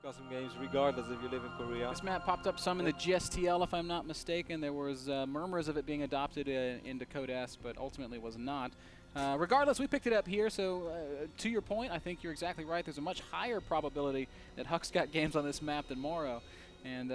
custom games, regardless if you live in Korea. This map popped up some in the GSTL, if I'm not mistaken. There was murmurs of it being adopted into Code S, but ultimately was not. Regardless, we picked it up here, so to your point, I think you're exactly right. There's a much higher probability that Huck's got games on this map than Morrow. And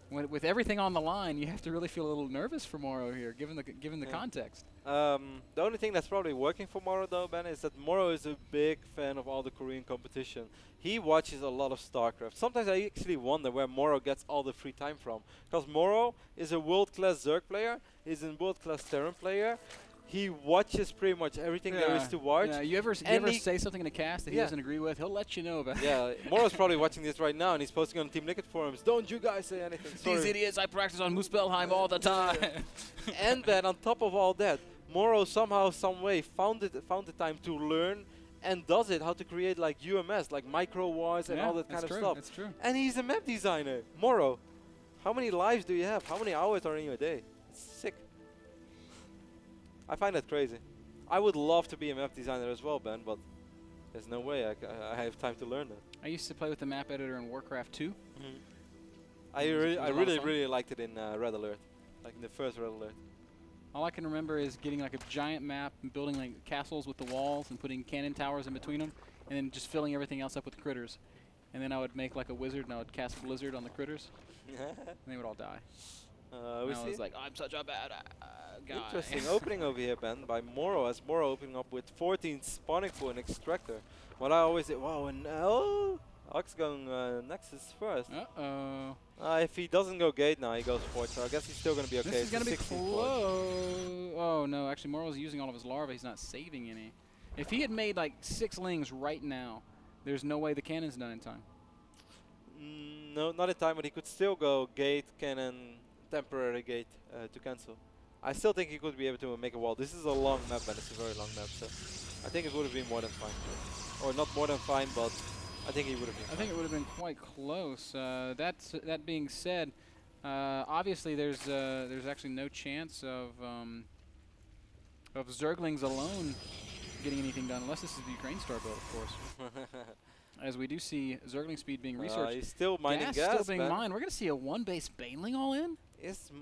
with everything on the line, you have to really feel a little nervous for Morrow here, given the context. The only thing that's probably working for Morrow, though, Ben, is that Morrow is a big fan of all the Korean competition. He watches a lot of StarCraft. Sometimes I actually wonder where Morrow gets all the free time from. Because Morrow is a world-class Zerg player, he's a world-class Terran player. He watches pretty much everything there is to watch. Yeah, you ever say something in a cast that he doesn't agree with, he'll let you know about it. Yeah, Morrow's probably watching this right now, and he's posting on Team Liquid forums, don't you guys say anything. Sorry. These idiots, I practice on Muspelhiem all the time. And then on top of all that, Morrow somehow, some way found the time to learn and does it, how to create like UMS, like micro wars and all that kind of stuff. That's true. And he's a map designer. Morrow, how many lives do you have? How many hours are in your day? It's sick. I find that crazy. I would love to be a map designer as well, Ben, but there's no way I have time to learn that. I used to play with the map editor in Warcraft 2. I really liked it in Red Alert, like in the first Red Alert. All I can remember is getting like a giant map and building like castles with the walls and putting cannon towers in between them, and then just filling everything else up with critters. And then I would make like a wizard and I would cast Blizzard on the critters, and they would all die. I was like, I'm such a bad guy. Interesting opening over here, Ben, by Morrow, as Morrow opening up with 14 spawning for an extractor. What I always say, wow, and Huck's going Nexus first. Uh-oh. If he doesn't go gate now, he goes forward, so I guess he's still going to be okay. This is going to be close. Oh, no, actually, Morrow's using all of his larvae. He's not saving any. If he had made like 6 lings right now, there's no way the cannon's done in time. No, not in time, but he could still go gate, cannon, temporary gate to cancel. I still think he could be able to make a wall. This is a long map, and it's a very long map, so I think it would have been more than fine. Or not more than fine, but I think he would have been fine. I think it would have been quite close. That being said, obviously there's actually no chance of Zerglings alone getting anything done, unless this is the Ukraine Star build, of course. As we do see Zergling speed being researched. He's still mining gas, still being mined. We're going to see a 1-base Baneling all in? Yes.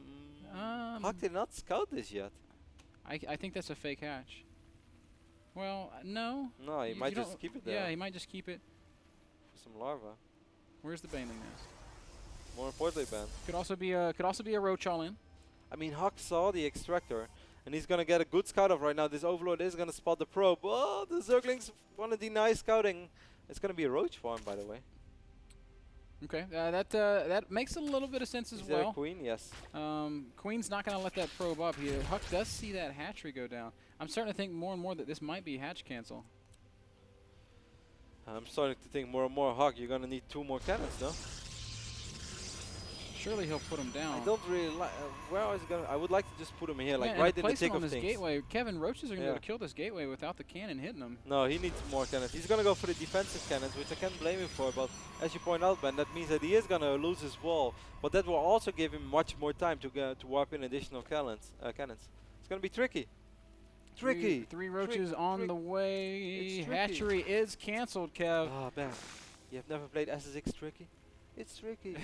Huck did not scout this yet. I think that's a fake hatch. Well, no. No, he might just keep it there. Yeah, he might just keep it. For some larva. Where's the Baneling nest? More importantly, Ben. Could also be a Roach all in. I mean, Huck saw the extractor, and he's going to get a good scout off right now. This Overlord is going to spot the probe. Oh, the Zerglings want to deny scouting. It's going to be a Roach farm, by the way. Okay, that makes a little bit of sense as well. Is there a Queen? Yes. Queen's not going to let that probe up here. Huck does see that hatchery go down. I'm starting to think more and more that this might be hatch cancel. I'm starting to think more and more, Huck, you're going to need 2 more cannons, no? Surely he'll put him down. I don't really like. Where is he going? I would like to just put him here, like yeah, right in the thick of this things. Gateway. Kevin, Roaches are going to be able to kill this gateway without the cannon hitting him. No, he needs more cannons. He's going to go for the defensive cannons, which I can't blame him for. But as you point out, Ben, that means that he is going to lose his wall. But that will also give him much more time to warp in additional cannons. It's going to be tricky. Three Roaches on the way. Hatchery is cancelled, Kev. Ah, Ben, you have never played SSX Tricky? It's tricky.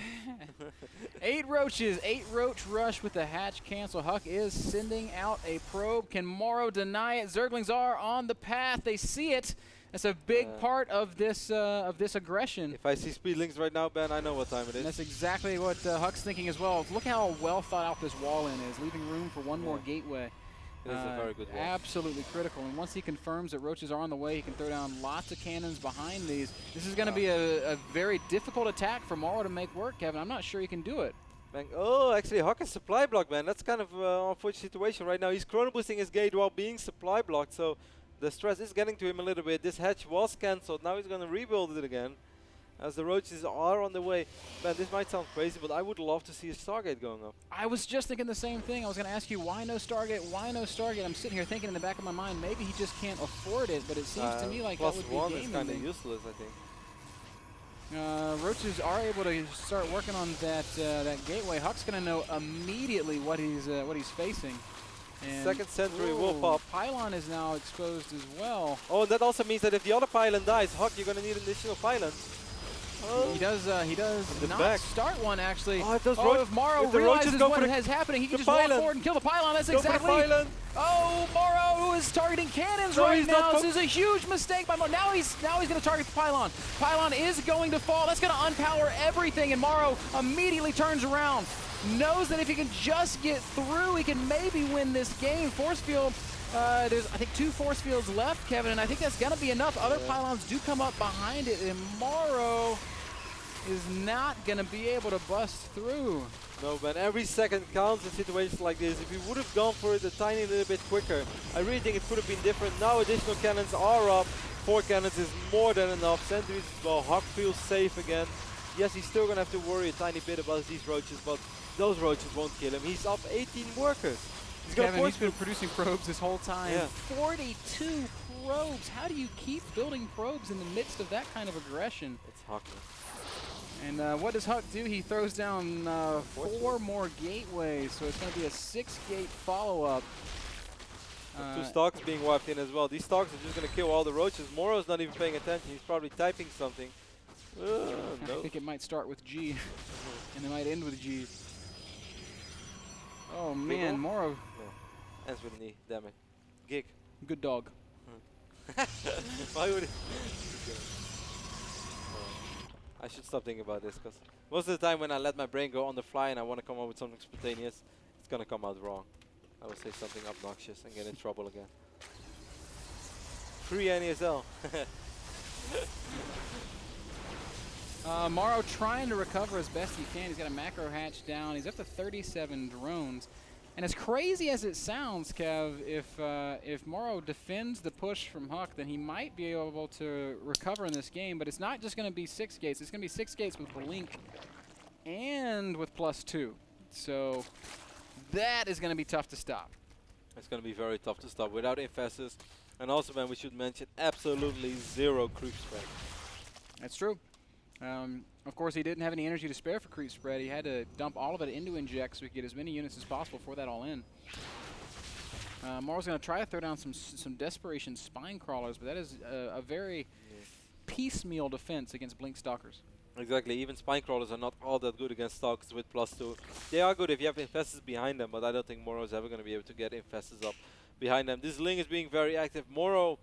8 Roaches, 8 Roach rush with the hatch cancel. Huck is sending out a probe. Can Morrow deny it? Zerglings are on the path. They see it. That's a big part of this aggression. If I see speedlings right now, Ben, I know what time it is. And that's exactly what Huck's thinking as well. Look how well thought out this wall in is, leaving room for one more gateway. It is a very good wall. Absolutely critical. And once he confirms that Roaches are on the way, he can throw down lots of cannons behind these. This is going to be a very difficult attack for Morrow to make work, Kevin. I'm not sure he can do it. Bang. Oh, actually, Huck is supply blocked, man. That's kind of an unfortunate situation right now. He's chrono boosting his gate while being supply blocked, so the stress is getting to him a little bit. This hatch was cancelled. Now he's going to rebuild it again, as the Roaches are on the way. Man, this might sound crazy, but I would love to see a Stargate going up. I was just thinking the same thing. I was going to ask you, why no Stargate? Why no Stargate? I'm sitting here thinking in the back of my mind, maybe he just can't afford it, but it seems to me like that would be +1 game is kind of ending. useless, I think. Roaches are able to start working on that gateway. Huck's going to know immediately what he's facing. And Second Century will pop. Pylon is now exposed as well. Oh, and that also means that if the other pylon dies, Huck, you're going to need an additional pylon. He does the not back. start one, actually. Oh, if those if Morrow if the roaches realizes go what for the is happening, he can the just walk pylon. forward and kill the pylon. That's Go for the exactly. pylon. Oh, Morrow, who is targeting cannons No, right he's not now. This is a huge mistake by Morrow. Now he's going to target the pylon. Pylon is going to fall. That's going to unpower everything, and Morrow immediately turns around. Knows that if he can just get through, he can maybe win this game. Force field. There's, I think, 2 force fields left, Kevin, and I think that's going to be enough. Other pylons do come up behind it, and Morrow is not going to be able to bust through. No, man, every second counts in situations like this. If he would have gone for it a tiny little bit quicker, I really think it could have been different. Now additional cannons are up. 4 cannons is more than enough. Sentries as well. Huck feels safe again. Yes, he's still going to have to worry a tiny bit about these roaches, but those roaches won't kill him. He's up 18 workers. Kevin, he's been producing probes this whole time. Yeah. 42 probes. How do you keep building probes in the midst of that kind of aggression? It's Huck. And what does Huck do? He throws down 4 more gateways, so it's going to be a 6-gate follow-up. 2 stocks being wiped in as well. These stocks are just going to kill all the roaches. Morrow's not even paying attention. He's probably typing something. I No. think it might start with G, and it might end with G. Oh man, Morrow. No. Ends with an E, damn it. Gig. Good dog. Why would it? I should stop thinking about this, because most of the time when I let my brain go on the fly and I want to come up with something spontaneous, it's going to come out wrong. I will say something obnoxious and get in trouble again. Free NASL. Morrow trying to recover as best he can. He's got a macro hatch down. He's up to 37 drones. And as crazy as it sounds, Kev, if Morrow defends the push from Huck, then he might be able to recover in this game. But it's not just going to be 6 gates. It's going to be 6 gates with Blink and with +2. So that is going to be tough to stop. It's going to be very tough to stop without infestors. And also, man, we should mention absolutely 0 creep spread. That's true. Of course, he didn't have any energy to spare for creep spread. He had to dump all of it into inject so we could get as many units as possible for that all in. Morrow's going to try to throw down some desperation spine crawlers, but that is a very piecemeal defense against blink stalkers. Exactly. Even spine crawlers are not all that good against stalkers with +2. They are good if you have infestors behind them, but I don't think Morrow's ever going to be able to get infestors up behind them. This Ling is being very active. Morrow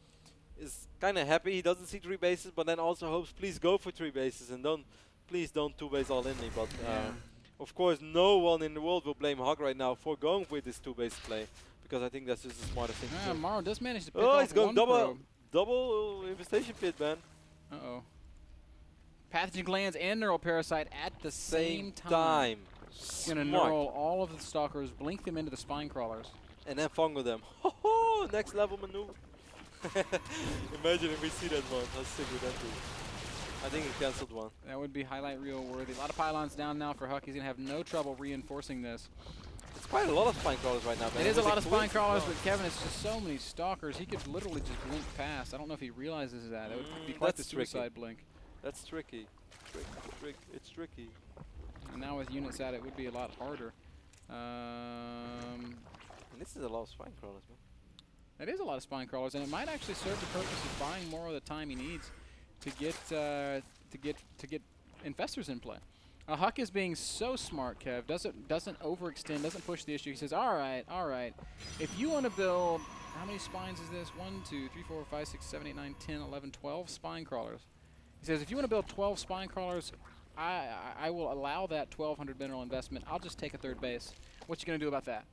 is kind of happy he doesn't see 3 bases, but then also hopes, please go for 3 bases and please don't 2-base all in me. But of course, no one in the world will blame Huck right now for going with this 2-base play, because I think that's just the smartest thing to do. Morrow does manage to pick Oh, off he's going one double infestation pit, man. Uh-oh. Pathogen glands and neural parasite at the same time. He's going to neural all of the stalkers, blink them into the spine crawlers. And then fungal them. Ho ho! Next level maneuver. Imagine if we see that one. How sick would that be? I think he cancelled one. That would be highlight reel worthy. A lot of pylons down now for Huck. He's going to have no trouble reinforcing this. It's quite a lot of spine crawlers right now, man. It is a lot of spine crawlers, but Kevin, it's just so many stalkers. He could literally just blink past. I don't know if he realizes that. That would be quite the suicide blink. That's tricky. It's tricky. And now with units out, it would be a lot harder. And this is a lot of spine crawlers, man. It is a lot of spine crawlers, and it might actually serve the purpose of buying more of the time he needs to get infestors in play. Huck is being so smart, Kev. Doesn't overextend. Doesn't push the issue. He says, all right. If you want to build, how many spines is this? 1, 2, 3, 4, 5, 6, 7, 8, 9, 10, 11, 12 spine crawlers. He says, if you want to build 12 spine crawlers, I will allow that 1,200 mineral investment. I'll just take a 3rd base. What you going to do about that?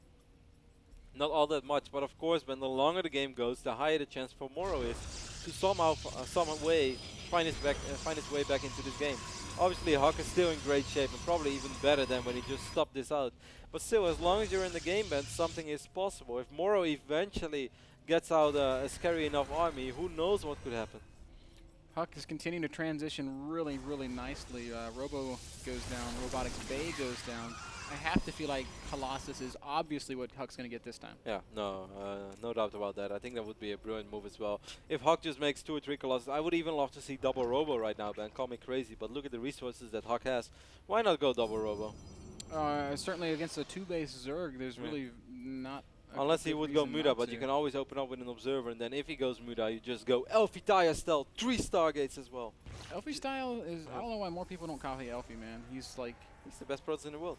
Not all that much, but of course, when the longer the game goes, the higher the chance for Morrow is to somehow, some way, find his way back into this game. Obviously, Huck is still in great shape and probably even better than when he just stopped this out. But still, as long as you're in the game, Ben, something is possible. If Morrow eventually gets out a scary enough army, who knows what could happen. Huck is continuing to transition really, really nicely. Robo goes down, Robotics Bay goes down. I have to feel like Colossus is obviously what Huck's going to get this time. Yeah, no doubt about that. I think that would be a brilliant move as well. If Huck just makes 2 or 3 Colossus, I would even love to see double Robo right now, Ben. Call me crazy, but look at the resources that Huck has. Why not go double Robo? Certainly against a 2-base Zerg, there's really not Unless he would go Muda, but you can always open up with an observer, and then if he goes Muda, you just go Elfie Taya style, 3 Stargates as well. Elfie style is, I don't know why more people don't copy Elfie, man. He's like... He's the best prods in the world.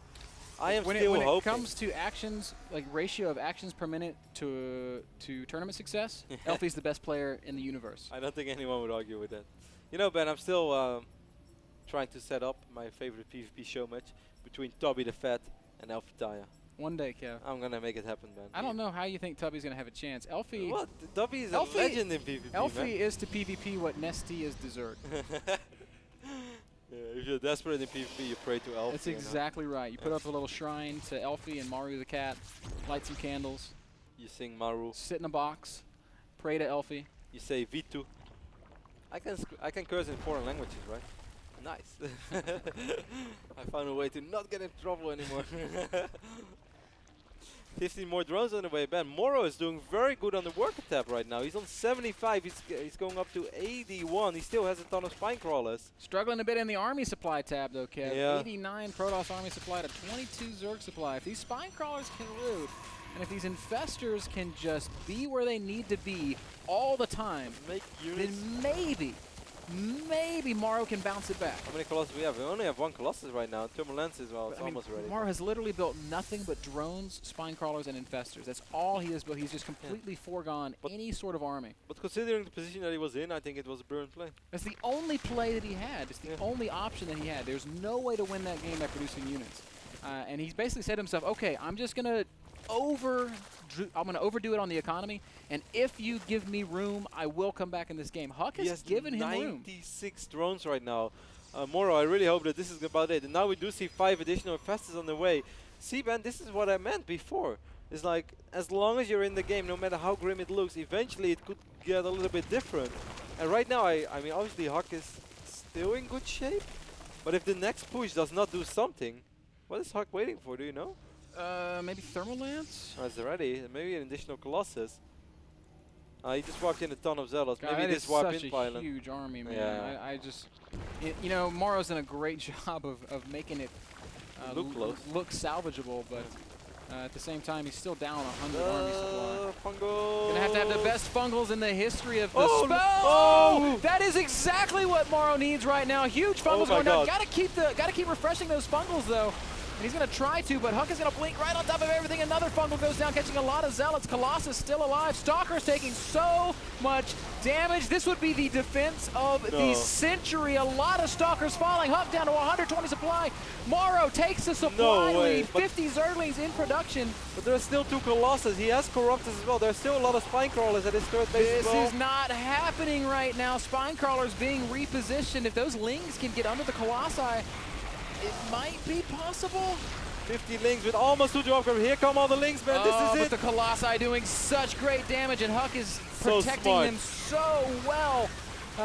I am when still hoping. When it comes to actions, like ratio of actions per minute to tournament success, Elfie's the best player in the universe. I don't think anyone would argue with that. You know, Ben, I'm still trying to set up my favorite PvP show match between Tubby the Fat and Elfie Taya. One day, Kev. I'm going to make it happen, Ben. I don't know how you think Tubby's going to have a chance. Elfie... What? Tubby is a legend in PvP, Elfie man. is to PvP what Nesty is dessert. Yeah, if you're desperate in PvP, you pray to Elfie. That's exactly right. You put up a little shrine to Elfie and Mario the cat, light some candles. You sing Maru. Sit in a box, pray to Elfie. You say Vitu. I can curse in foreign languages, right? Nice. I found a way to not get in trouble anymore. 15 more drones on the way, Ben. Morrow is doing very good on the worker tab right now. He's on 75. He's going up to 81. He still has a ton of spine crawlers. Struggling a bit in the army supply tab, though, Kev. Yeah. 89 Protoss army supply to 22 Zerg supply. If these spine crawlers can root, and if these infestors can just be where they need to be all the time, Make units. then maybe Morrow can bounce it back. How many Colossus we have? We only have 1 Colossus right now. Turbulence as well. It's almost ready. Morrow has literally built nothing but drones, spine crawlers, and infestors. That's all he has built. He's just completely foregone any sort of army. But considering the position that he was in, I think it was a brilliant play. That's the only play that he had. It's the only option that he had. There's no way to win that game by producing units. And he's basically said to himself, okay, I'm just going to overdo it on the economy, and if you give me room, I will come back in this game. Huck has given him room. 96 drones right now. Morrow, I really hope that this is about it. And now we do see 5 additional infestors on the way. See, Ben, this is what I meant before. It's like, as long as you're in the game, no matter how grim it looks, eventually it could get a little bit different. And right now, I mean, obviously Huck is still in good shape. But if the next push does not do something, what is Huck waiting for, do you know? Maybe Thermal Lance? Oh, it's ready. Maybe an additional Colossus. He just walked in a ton of Zealots. God, Maybe this warp in such a huge army, man. Yeah. I just... you know, Morrow's done a great job of making it look salvageable, but at the same time, he's still down 100 army supply. Fungal. Gonna have the best fungals in the history of the Oh! That is exactly what Morrow needs right now. Huge fungals going down. Gotta keep refreshing those fungals, though. And he's going to try to, but Huck is going to blink right on top of everything. Another fungal goes down, catching a lot of Zealots. Colossus still alive. Stalker's taking so much damage. This would be the defense of the century. A lot of Stalkers falling. Huck down to 120 supply. Morrow takes the supply lead. 50 Zerglings in production. But there are still 2 Colossus. He has Corruptors as well. There's still a lot of Spine Crawlers at his third base as well. This is not happening right now. Spine Crawlers being repositioned. If those Lings can get under the Colossi, it might be possible. 50 Lings with almost 2 drop cover. Here come all the Lings, man. This is it. But the Colossi doing such great damage, and Huck is protecting them so well.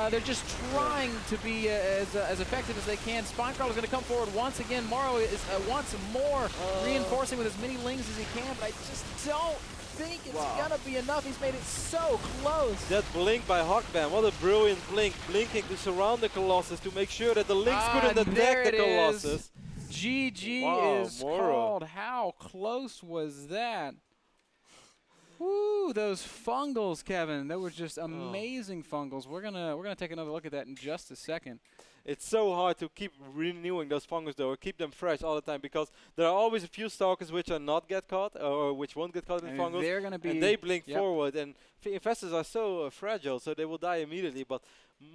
They're just trying to be as effective as they can. Spinecrawler's going to come forward once again. Morrow is once more reinforcing with as many Lings as he can, but I just don't think it's going to be enough. He's made it so close. That blink by Huckman, what a brilliant blink. Blinking to surround the Colossus to make sure that the Lynx couldn't attack the Colossus. GG is called. How close was that? Woo, those fungals, Kevin. They were just amazing fungals. We're gonna take another look at that in just a second. It's so hard to keep renewing those fungals though, or keep them fresh all the time, because there are always a few stalkers which are not get caught, or which won't get caught in fungals. They're gonna be, and they blink forward, and infestors are so fragile, so they will die immediately. But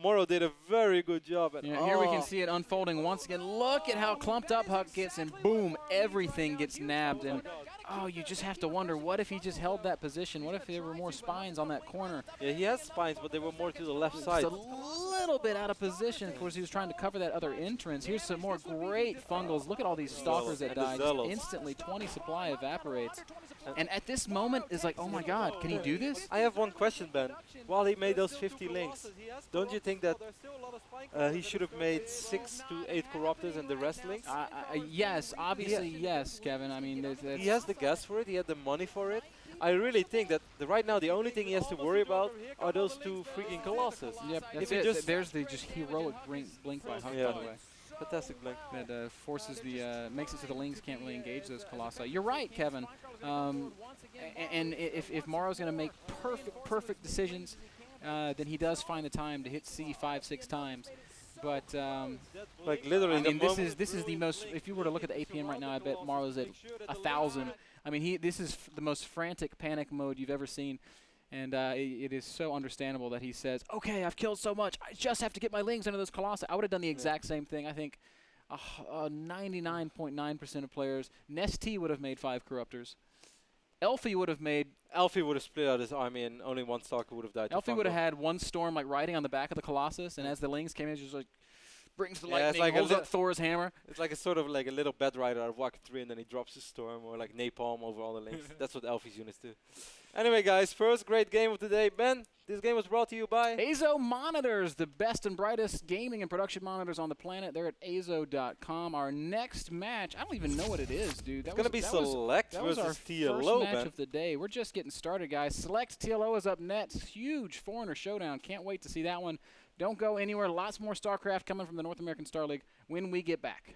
Morrow did a very good job. And here we can see it unfolding once again. Look at how clumped up Huck gets, and boom, everything gets nabbed. And you just have to wonder, what if he just held that position? What if there were more spines on that corner? Yeah, he has spines, but they were more to the left side. Just a little bit out of position. Of course, he was trying to cover that other entrance. Here's some more great fungals. Look at all these stalkers that died. Just instantly, 20 supply evaporates. And at this moment, it's like, oh my God, can he do this? I have one question, Ben. While he made those 50 links, don't you think that he should have made 6 to 8 corruptors and the rest links? Yes, obviously yes, Kevin. I mean, he has the gas for it. He had the money for it. I really think that right now the only thing he has to worry about are those 2 freaking Colossus. Yep, that's it. There's the just heroic blink by Huck, by the way. Fantastic blink. That forces the makes it so the Lings can't really engage those Colossi. You're right, Kevin. And if Morrow's going to make perfect decisions, then he does find the time to hit C 5-6 times. But like literally, I mean, this is the most. If you were to look at the APM right now, I bet Morrow's at 1,000. I mean, this is the most frantic panic mode you've ever seen. And it is so understandable that he says, okay, I've killed so much. I just have to get my Lings into those Colossi. I would have done the exact same thing. I think 99.9% of players. Nesty would have made 5 Corruptors. Elfie would have made... Elfie would have split out his army and only one Stalker would have died. Elfie would have had one Storm like riding on the back of the Colossus, and as the Lings came in, just like brings the lightning, like holds up Thor's hammer. It's like a sort of like a little bed rider out of Walker 3, and then he drops his Storm or like napalm over all the Lings. That's what Elfie's units do. Anyway, guys, first great game of the day. Ben, this game was brought to you by Azo Monitors, the best and brightest gaming and production monitors on the planet. They're at azo.com. Our next match, I don't even know what it is, dude. It's going to be Select versus TLO, first match of the day. We're just getting started, guys. Select TLO is up next. Huge Foreigner Showdown. Can't wait to see that one. Don't go anywhere. Lots more StarCraft coming from the North American Star League when we get back.